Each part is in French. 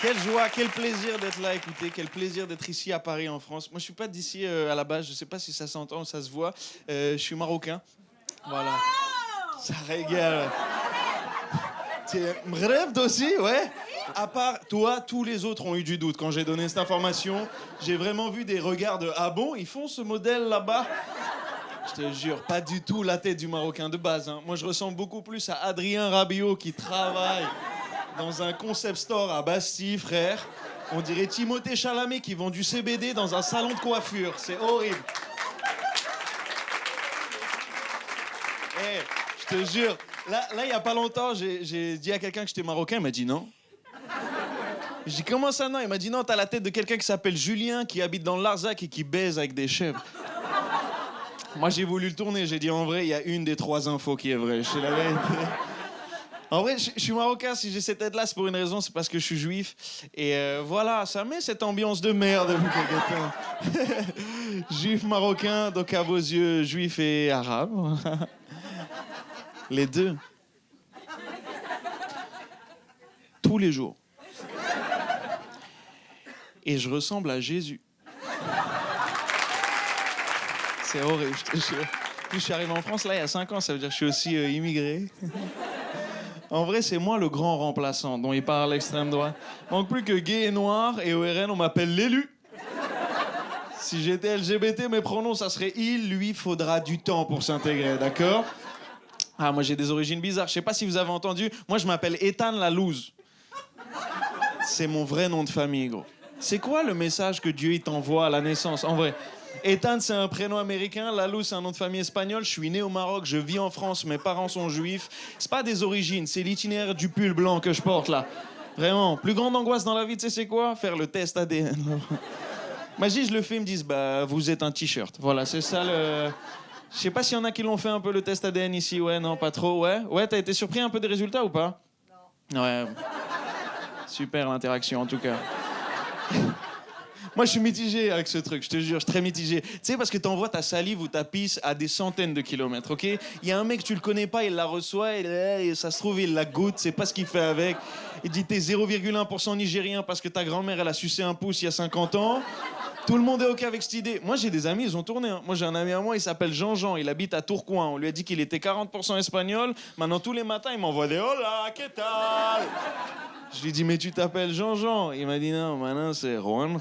Quelle joie, quel plaisir d'être là, écoutez, quel plaisir d'être ici à Paris, en France. Moi, je suis pas d'ici à la base, je sais pas si ça s'entend ou ça se voit. Je suis marocain. Voilà. Ça régale. Rêve aussi, ouais. À part toi, tous les autres ont eu du doute quand j'ai donné cette information. J'ai vraiment vu des regards de ah bon, ils font ce modèle là-bas. Je te jure, pas du tout la tête du Marocain de base. Hein. Moi, je ressemble beaucoup plus à Adrien Rabiot qui travaille dans un concept store à Bastille, frère. On dirait Timothée Chalamet qui vend du CBD dans un salon de coiffure. C'est horrible. Je te jure, là, il y a pas longtemps, j'ai dit à quelqu'un que j'étais marocain, il m'a dit non. J'ai dit comment ça non? Il m'a dit non, t'as la tête de quelqu'un qui s'appelle Julien, qui habite dans le Larzac et qui baise avec des chèvres. Moi, j'ai voulu le tourner, j'ai dit en vrai, il y a une des 3 infos qui est vraie. Je la vérité. En vrai, je suis marocain, si j'ai cette tête-là, c'est pour une raison, c'est parce que je suis juif. Et voilà, ça met cette ambiance de merde depuis quelque temps. Juif marocain, donc à vos yeux, juif et arabe. Les deux. Tous les jours. Et je ressemble à Jésus. C'est horrible, je te jure. Je suis arrivé en France, là, il y a 5 ans, ça veut dire que je suis aussi immigré. En vrai, c'est moi le grand remplaçant dont il parle l'extrême droite. Manque plus que gay et noir, et au RN, on m'appelle l'élu. Si j'étais LGBT, mes pronoms, ça serait il, lui, faudra du temps pour s'intégrer, d'accord? Ah, moi, j'ai des origines bizarres. Je sais pas si vous avez entendu, moi, je m'appelle Ethan la loose. C'est mon vrai nom de famille, gros. C'est quoi le message que Dieu il t'envoie à la naissance, en vrai? Ethan, c'est un prénom américain. Lalou, c'est un nom de famille espagnol. Je suis né au Maroc, je vis en France, mes parents sont juifs. C'est pas des origines, c'est l'itinéraire du pull blanc que je porte, là. Vraiment. Plus grande angoisse dans la vie, tu sais c'est quoi? Faire le test ADN. Imagine, je le fais, ils me disent, bah, vous êtes un t-shirt. Voilà, c'est ça le... Je sais pas s'il y en a qui l'ont fait un peu, le test ADN ici. Ouais, non, pas trop, ouais. Ouais, t'as été surpris un peu des résultats ou pas? Non. Ouais. Super l'interaction, en tout cas. Moi, je suis mitigé avec ce truc, je te jure, je suis très mitigé. Tu sais, parce que t'envoies ta salive ou ta pisse à des centaines de kilomètres, ok? Il y a un mec, tu le connais pas, il la reçoit, et ça se trouve, il la goûte, c'est pas ce qu'il fait avec. Il dit, t'es 0,1% nigérien parce que ta grand-mère, elle a sucé un pouce il y a 50 ans. Tout le monde est OK avec cette idée. Moi, j'ai des amis, ils ont tourné. Hein. Moi, j'ai un ami à moi, il s'appelle Jean-Jean, il habite à Tourcoing. On lui a dit qu'il était 40% espagnol. Maintenant, tous les matins, il m'envoie des « Hola, ¿qué tal ?» Je lui dis, mais tu t'appelles Jean-Jean? Il m'a dit, non, maintenant c'est Juan.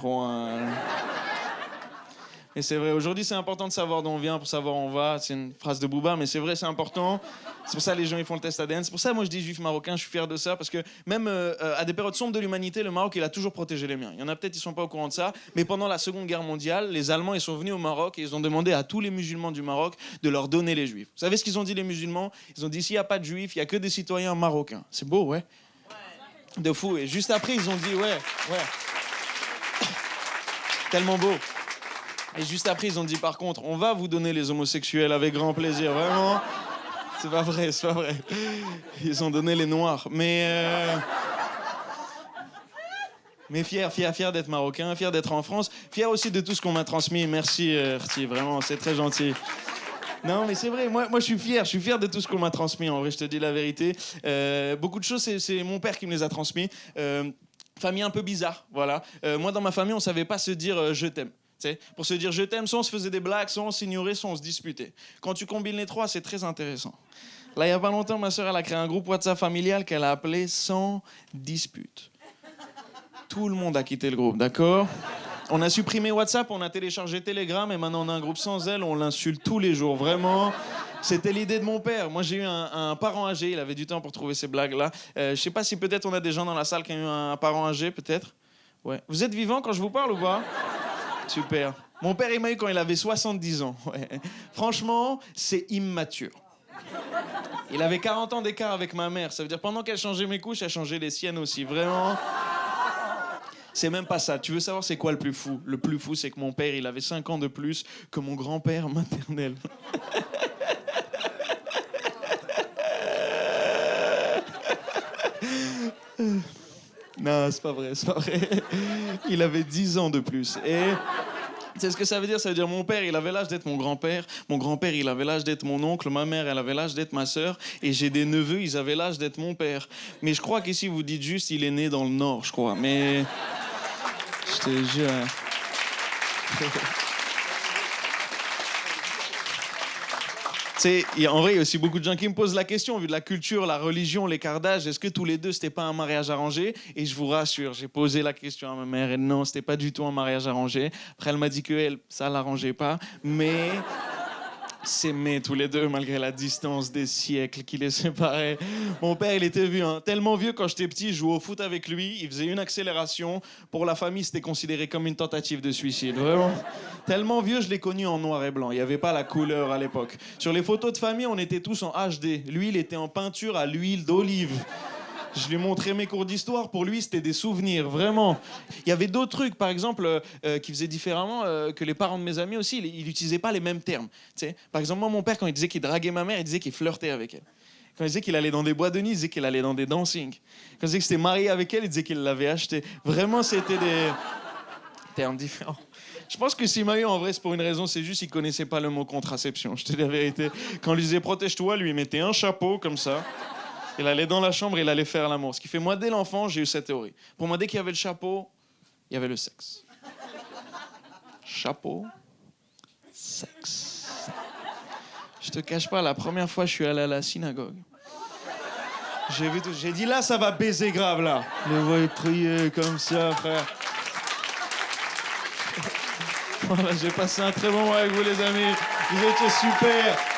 Et c'est vrai, aujourd'hui c'est important de savoir d'où on vient pour savoir où on va. C'est une phrase de Booba, mais c'est vrai, c'est important. C'est pour ça que les gens ils font le test ADN. C'est pour ça que moi je dis juif marocain, je suis fier de ça. Parce que même à des périodes sombres de l'humanité, le Maroc il a toujours protégé les miens. Il y en a peut-être qui sont pas au courant de ça, mais pendant la Seconde Guerre mondiale, les Allemands ils sont venus au Maroc et ils ont demandé à tous les musulmans du Maroc de leur donner les juifs. Vous savez ce qu'ils ont dit les musulmans? Ils ont dit s'il n'y a pas de juifs, il n'y a que des citoyens marocains. C'est beau, ouais? De fou. Et juste après, ils ont dit, ouais. Tellement beau. Et juste après, ils ont dit, par contre, on va vous donner les homosexuels avec grand plaisir, vraiment. C'est pas vrai. Ils ont donné les noirs. Mais fier d'être marocain, fier d'être en France, fier aussi de tout ce qu'on m'a transmis. Merci, Rti, vraiment, c'est très gentil. Non, mais c'est vrai, moi je suis fier de tout ce qu'on m'a transmis, en vrai, je te dis la vérité. Beaucoup de choses, c'est mon père qui me les a transmis. Famille un peu bizarre, voilà. Moi, dans ma famille, on savait pas se dire je t'aime. T'sais, pour se dire je t'aime, soit on se faisait des blagues, soit on s'ignorait, soit on se disputait. Quand tu combines les trois, c'est très intéressant. Là, il y a pas longtemps, ma sœur, elle a créé un groupe WhatsApp familial qu'elle a appelé « Sans dispute ». Tout le monde a quitté le groupe, d'accord? On a supprimé WhatsApp, on a téléchargé Telegram et maintenant on a un groupe sans elle, on l'insulte tous les jours, vraiment. C'était l'idée de mon père. Moi, j'ai eu un parent âgé, il avait du temps pour trouver ces blagues-là. Je sais pas si peut-être on a des gens dans la salle qui ont eu un parent âgé, peut-être? Ouais. Vous êtes vivant quand je vous parle ou pas? Super. Mon père, il m'a eu quand il avait 70 ans. Ouais. Franchement, c'est immature. Il avait 40 ans d'écart avec ma mère. Ça veut dire pendant qu'elle changeait mes couches, elle changeait les siennes aussi. Vraiment... C'est même pas ça. Tu veux savoir c'est quoi le plus fou? Le plus fou, c'est que mon père, il avait 5 ans de plus que mon grand-père maternel. Non, c'est pas vrai. Il avait 10 ans de plus. Et tu C'est ce que ça veut dire. Ça veut dire mon père, il avait l'âge d'être mon grand-père. Mon grand-père, il avait l'âge d'être mon oncle. Ma mère, elle avait l'âge d'être ma sœur. Et j'ai des neveux, ils avaient l'âge d'être mon père. Mais je crois qu'ici, vous dites juste, il est né dans le Nord, je crois. Mais je te jure. En vrai, il y a aussi beaucoup de gens qui me posent la question, vu de la culture, la religion, l'écart d'âge, est-ce que tous les deux, c'était pas un mariage arrangé? Et je vous rassure, j'ai posé la question à ma mère, et non, c'était pas du tout un mariage arrangé. Après, elle m'a dit que elle, ça l'arrangeait pas, mais s'aimaient tous les deux, malgré la distance des siècles qui les séparaient. Mon père, il était vieux, hein. Tellement vieux, quand j'étais petit, je jouais au foot avec lui, il faisait une accélération. Pour la famille, c'était considéré comme une tentative de suicide, vraiment. Tellement vieux, je l'ai connu en noir et blanc. Il n'y avait pas la couleur à l'époque. Sur les photos de famille, on était tous en HD. Lui, il était en peinture à l'huile d'olive. Je lui ai montré mes cours d'histoire. Pour lui, c'était des souvenirs, vraiment. Il y avait d'autres trucs, par exemple, qu'il faisait différemment que les parents de mes amis aussi. Il n'utilisait pas les mêmes termes. T'sais, par exemple, moi, mon père, quand il disait qu'il draguait ma mère, il disait qu'il flirtait avec elle. Quand il disait qu'il allait dans des boîtes de nuit, il disait qu'il allait dans des dancing. Quand il disait qu'il s'était marié avec elle, il disait qu'il l'avait acheté. Vraiment, c'était des termes différents. Je pense que s'il m'a eu, en vrai, c'est pour une raison, c'est juste qu'il connaissait pas le mot contraception. Je te dis la vérité. Quand on lui disait protège-toi, lui, il mettait un chapeau comme ça. Il allait dans la chambre, il allait faire l'amour. Ce qui fait, moi, dès l'enfant, j'ai eu cette théorie. Pour moi, dès qu'il y avait le chapeau, il y avait le sexe. Chapeau, sexe. Je te cache pas, la première fois, je suis allé à la synagogue. J'ai vu tout. J'ai dit, là, ça va baiser grave, là. Les voix crier comme ça, frère. Voilà, j'ai passé un très bon moment avec vous, les amis. Vous étiez super.